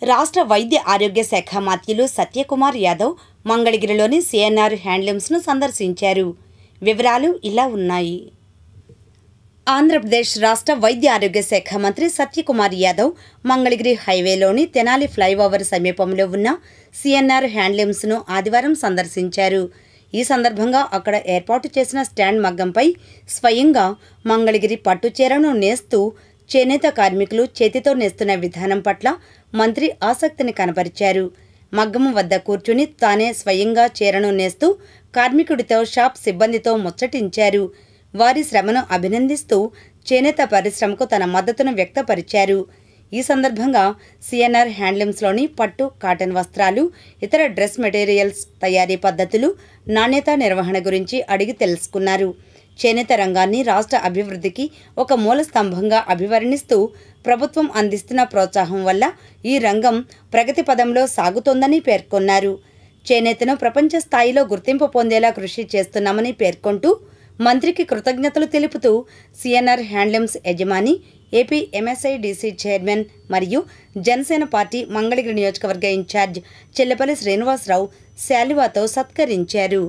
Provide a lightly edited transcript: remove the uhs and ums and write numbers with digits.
రాష్ట్ర వైద్య ఆరోగ్య శాఖ మంత్రులు సత్యకుమార్ యాదవ్ మంగళగిరిలోని సిఎన్ఆర్ హ్యాండ్లూమ్స్ను సందర్శించారు. వివరాలు ఇలా ఉన్నాయి. ఆంధ్రప్రదేశ్ రాష్ట్ర వైద్య ఆరోగ్య శాఖ మంత్రి సత్యకుమార్ యాదవ్ మంగళగిరి హైవేలోని తెనాలి ఫ్లైఓవర్ సమీపంలో ఉన్న సిఎన్ఆర్ హ్యాండ్లూమ్స్ను ఆదివారం సందర్శించారు. ఈ సందర్భంగా అక్కడ ఏర్పాటు చేసిన స్టాండ్ మగ్గంపై స్వయంగా మంగళగిరి పట్టుచీరను నేస్తూ చేనేత కార్మికులు చేతితో నేస్తున్న విధానం పట్ల మంత్రి ఆసక్తిని కనబరిచారు. మగ్గం వద్ద కూర్చుని తానే స్వయంగా చీరను నేస్తూ కార్మికుడితో షాప్ సిబ్బందితో ముచ్చటించారు. వారి శ్రమను అభినందిస్తూ చేనేత పరిశ్రమకు తన మద్దతును వ్యక్తపరిచారు. ఈ సందర్భంగా సిఎన్ఆర్ హ్యాండ్లూమ్స్లోని పట్టు, కాటన్ వస్త్రాలు, ఇతర డ్రెస్ మెటీరియల్స్ తయారీ పద్ధతులు, నాణ్యత నిర్వహణ గురించి అడిగి తెలుసుకున్నారు. చేనేత రంగాన్ని రాష్ట్ర అభివృద్ధికి ఒక మూల స్తంభంగా అభివర్ణిస్తూ ప్రభుత్వం అందిస్తున్న ప్రోత్సాహం వల్ల ఈ రంగం ప్రగతి పదంలో సాగుతోందని పేర్కొన్నారు. చేనేతను ప్రపంచ స్థాయిలో గుర్తింపు పొందేలా కృషి చేస్తున్నామని పేర్కొంటూ మంత్రికి కృతజ్ఞతలు తెలుపుతూ సిఎన్ఆర్ హ్యాండ్లూమ్స్ యజమాని, ఏపీ ఎంఎస్ఐడిసి చైర్మన్ మరియు జనసేన పార్టీ మంగళగిరి నియోజకవర్గ ఇన్ఛార్జ్ చెల్లపల్లి శ్రీనివాసరావు శాలువాతో సత్కరించారు.